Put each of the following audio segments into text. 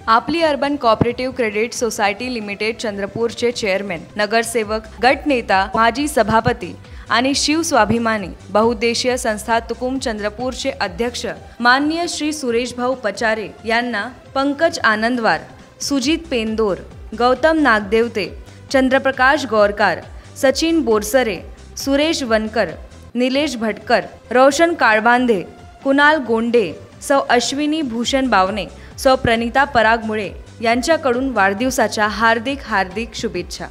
आपली urban cooperative credit society limited चंद्रपूरचे chairman, नगरसेवक, गटनेता, माजी सभापती आणि शिवस्वाभिमानी बहुउद्देशीय संस्था तुकुम चंद्रपूरचे अध्यक्ष माननीय श्री सुरेश भाऊ पचारे यांना पंकज आनंदवार, सुजित पेंदोर, गौतम नागदेवते, चंद्रप्रकाश गौरकार, सचिन बोरसरे, सुरेश वनकर, निलेश भटकर, रोशन काळबांधे, कुणाल गोंडे, सौ अश्विनी भूषण बावने, सौ प्रणिता पराग मुळे यांच्याकडून वाढदिवसाच्या हार्दिक शुभेच्छा।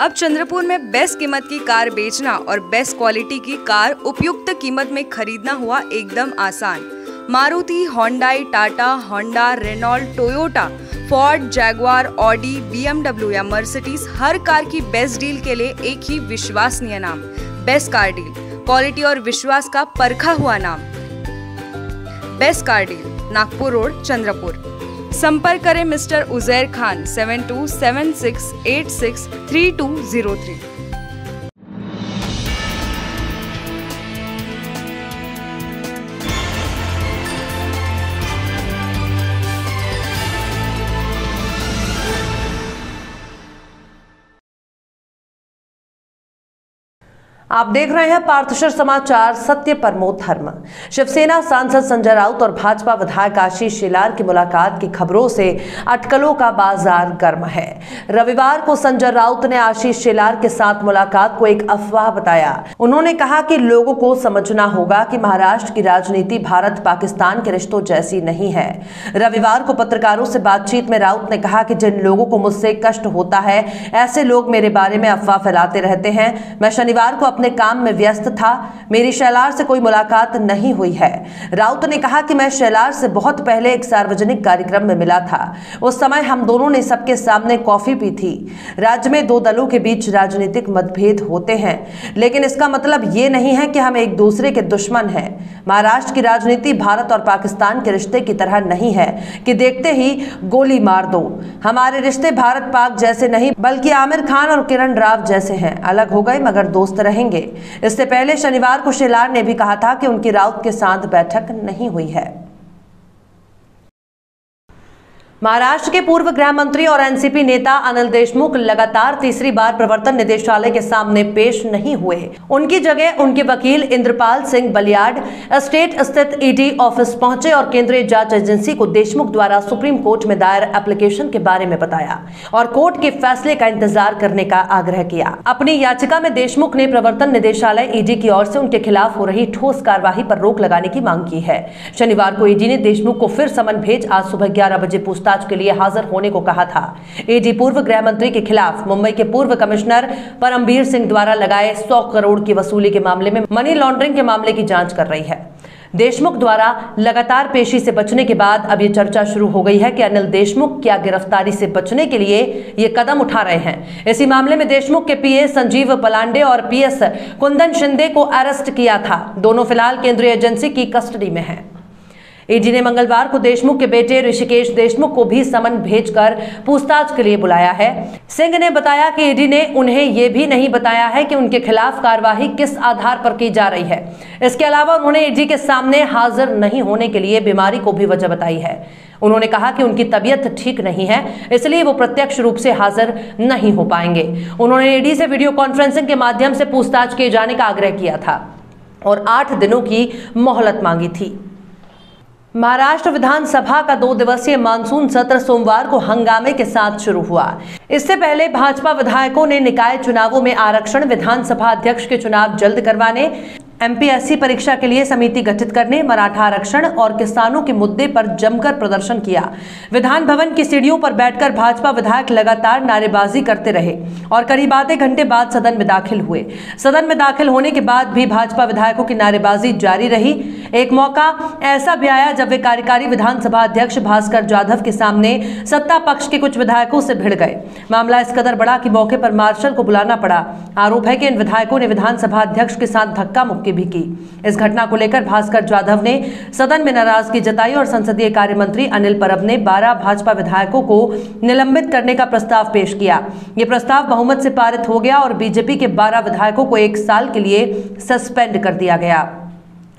अब चंद्रपुर में बेस्ट कीमत की कार बेचना और बेस्ट क्वालिटी की कार उपयुक्त कीमत में खरीदना हुआ एकदम आसान। Maruti, Hyundai, Tata, Honda, Renault, Toyota, Ford, Jaguar, Audi, BMW या मर्सिडीज, हर कार की बेस्ट डील के लिए एक ही विश्वसनीय नाम, बेस्ट कार डील। क्वालिटी और विश्वास का परखा हुआ नाम, best car deal, Nagpur road, Chandrapur. संपर्क करें मिस्टर उजैर खान 7276863203। आप देख रहे हैं पार्थशर समाचार, सत्य परमो धर्म। शिवसेना सांसद संजय राउत और भाजपा विधायक आशीष शेलार की मुलाकात की खबरों से अटकलों का बाजार गर्म है। रविवार को संजय राउत ने आशीष शेलार के साथ मुलाकात को एक अफवाह बताया। उन्होंने कहा कि लोगों को समझना होगा कि महाराष्ट्र की राजनीति भारत पाकिस्तान के रिश्तों जैसी नहीं है। रविवार को पत्रकारों से बातचीत में राउत ने कहा कि जिन लोगों को मुझसे कष्ट होता है, ऐसे लोग मेरे बारे में अफवाह फैलाते रहते हैं। मैं शनिवार को अपने काम में व्यस्त था, मेरी शेलार से कोई मुलाकात नहीं हुई है। राउत ने कहा कि मैं शेलार से बहुत पहले एक सार्वजनिक कार्यक्रम में मिला था। उस समय हम दोनों ने सबके सामने कॉफी पी थी। राज्य में दो दलों के बीच राजनीतिक मतभेद होते हैं, लेकिन इसका मतलब ये नहीं है कि हम एक दूसरे के दुश्मन हैं। महाराष्ट्र की राजनीति भारत और पाकिस्तान के रिश्ते की तरह नहीं है कि देखते ही गोली मार दो। हमारे रिश्ते भारत पाक जैसे नहीं, बल्कि आमिर खान और किरण राव जैसे हैं। अलग हो गए मगर दोस्त रहेंगे। इससे पहले शनिवार को शेलार ने भी कहा था कि उनकी राउत के साथ बैठक नहीं हुई है। महाराष्ट्र के पूर्व गृह मंत्री और एनसीपी नेता अनिल देशमुख लगातार तीसरी बार प्रवर्तन निदेशालय के सामने पेश नहीं हुए। उनकी जगह उनके वकील इंद्रपाल सिंह बलियाड स्टेट स्थित ईडी ऑफिस पहुंचे और केंद्रीय जांच एजेंसी को देशमुख द्वारा सुप्रीम कोर्ट में दायर एप्लीकेशन के बारे में बताया और कोर्ट के फैसले का इंतजार करने का आग्रह किया। अपनी याचिका में देशमुख ने प्रवर्तन निदेशालय ईडी की ओर से उनके खिलाफ हो रही ठोस कार्रवाई पर रोक लगाने की मांग की है। शनिवार को ईडी ने देशमुख को फिर समन भेज आज सुबह 11 बजे पूछताछ के लिए हाजिर होने को कहा था। ईडी पूर्व गृह मंत्री के खिलाफ मुंबई के पूर्व कमिश्नर परमबीर सिंह द्वारा लगाए 100 करोड़ की वसूली के मामले में मनी लॉन्ड्रिंग के मामले की जांच कर रही है। देशमुख द्वारा लगातार पेशी से बचने के बाद अब ये चर्चा शुरू हो गई है कि अनिल देशमुख क्या गिरफ्तारी से बचने के लिए ये कदम उठा रहे हैं। इसी मामले में देशमुख के पीए संजीव पलांडे और पीएस कुंदन शिंदे को अरेस्ट किया था। दोनों फिलहाल केंद्रीय एजेंसी की कस्टडी में हैं। ईडी ने मंगलवार को देशमुख के बेटे ऋषिकेश देशमुख को भी समन भेजकर पूछताछ के लिए बुलाया है। सिंह ने बताया कि ईडी ने उन्हें यह भी नहीं बताया है कि उनके खिलाफ कार्रवाई किस आधार पर की जा रही है। इसके अलावा उन्होंने ईडी के सामने हाजिर नहीं होने के लिए बीमारी को भी वजह बताई है। उन्होंने कहा कि उनकी तबीयत ठीक नहीं है, इसलिए वो प्रत्यक्ष रूप से हाजिर नहीं हो पाएंगे। उन्होंने ईडी से वीडियो कॉन्फ्रेंसिंग के माध्यम से पूछताछ किए जाने का आग्रह किया था और 8 दिनों की मोहलत मांगी थी। महाराष्ट्र विधानसभा का 2 दिवसीय मानसून सत्र सोमवार को हंगामे के साथ शुरू हुआ। इससे पहले भाजपा विधायकों ने निकाय चुनावों में आरक्षण, विधानसभा अध्यक्ष के चुनाव जल्द करवाने, एमपीएससी परीक्षा के लिए समिति गठित करने, मराठा आरक्षण और किसानों के मुद्दे पर जमकर प्रदर्शन किया। विधान भवन की सीढ़ियों पर बैठकर भाजपा विधायक लगातार नारेबाजी करते रहे और करीब आधे घंटे बाद सदन में दाखिल हुए। सदन में दाखिल होने के बाद भी भाजपा विधायकों की नारेबाजी जारी रही। एक मौका ऐसा भी आया जब वे कार्यकारी विधानसभा अध्यक्ष भास्कर जाधव के सामने सत्ता पक्ष के कुछ विधायकों से भिड़ गए। मामला इस कदर बढ़ा कि मौके पर मार्शल को बुलाना पड़ा। आरोप है कि इन विधायकों ने विधानसभा अध्यक्ष के साथ धक्का मुक्की भी की। इस घटना को लेकर भास्कर जाधव ने सदन में नाराजगी जताई और संसदीय कार्य मंत्री अनिल परब ने 12 भाजपा विधायकों को निलंबित करने का प्रस्ताव पेश किया। यह प्रस्ताव बहुमत से पारित हो गया और बीजेपी के 12 विधायकों को 1 साल के लिए सस्पेंड कर दिया गया।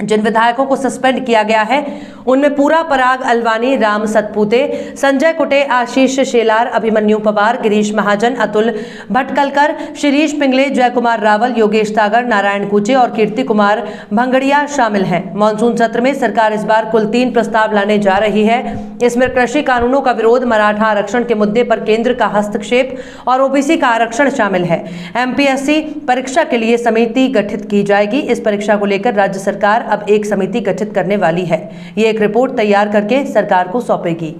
जिन विधायकों को सस्पेंड किया गया है उनमें पूरा पराग अलवानी, राम सतपुते, संजय कुटे, आशीष शेलार, अभिमन्यु पवार, गिरीश महाजन, अतुल भटकलकर, शिरीष पिंगले, जय कुमार रावल, योगेश तागर, नारायण कुचे और कीर्ति कुमार भंगड़िया शामिल हैं। मानसून सत्र में सरकार इस बार कुल 3 प्रस्ताव लाने जा रही है। इसमें कृषि कानूनों का विरोध, मराठा आरक्षण के मुद्दे पर केंद्र का हस्तक्षेप और ओबीसी का आरक्षण शामिल है। एमपीएससी परीक्षा के लिए समिति गठित की जाएगी। इस परीक्षा को लेकर राज्य सरकार अब एक समिति गठित करने वाली है। ये एक रिपोर्ट तैयार करके सरकार को सौंपेगी।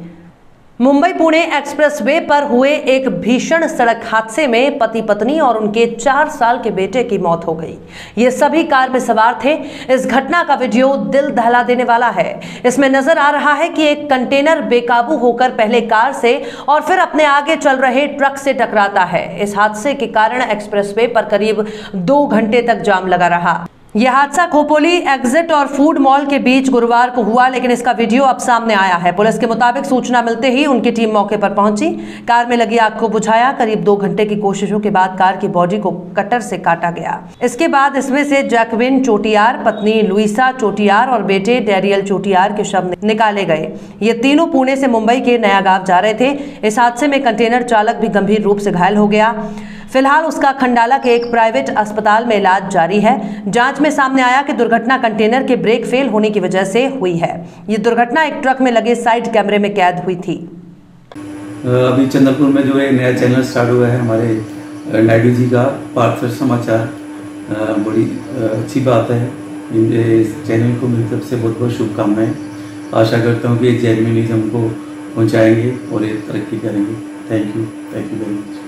मुंबई पुणे एक्सप्रेसवे पर हुए एक भीषण सड़क हादसे में पति पत्नी और उनके 4 साल के बेटे की मौत हो गई। ये सभी कार में सवार थे। इस घटना का वीडियो दिल दहला देने वाला है। इसमें नजर आ रहा है कि एक कंटेनर बेकाबू होकर पहले कार से और फिर अपने आगे चल रहे ट्रक से टकराता है। इस हादसे के कारण एक्सप्रेसवे पर करीब 2 घंटे तक जाम लगा रहा। यह हादसा खोपोली एग्जिट और फूड मॉल के बीच गुरुवार को हुआ, लेकिन इसका वीडियो अब सामने आया है। पुलिस के मुताबिक सूचना मिलते ही उनकी टीम मौके पर पहुंची, कार में लगी आग को बुझाया। करीब 2 घंटे की कोशिशों के बाद कार की बॉडी को कटर से काटा गया। इसके बाद इसमें से जैकविन चोटियार, पत्नी लुइसा चोटियार और बेटे डेरियल चोटियार के शव निकाले गए। ये तीनों पुणे से मुंबई के नया गांव जा रहे थे। इस हादसे में कंटेनर चालक भी गंभीर रूप से घायल हो गया। फिलहाल उसका खंडाला के एक प्राइवेट अस्पताल में इलाज जारी है। जांच में सामने आया कि दुर्घटना कंटेनर के ब्रेक फेल होने की वजह से हुई है। ये दुर्घटना एक ट्रक में लगे साइड कैमरे में कैद हुई थी। अभी चंद्रपुर में जो है नया चैनल स्टार्ट हुआ है हमारे नायडू जी का पार्थ समाचार, बड़ी अच्छी बात है। इस चैनल को मेरी तरफ से बहुत बहुत शुभकामनाएं। आशा करता हूँ कि जर्नलिज्म को पहुँचाएंगे और ये तरक्की करेंगे। Thank you very much.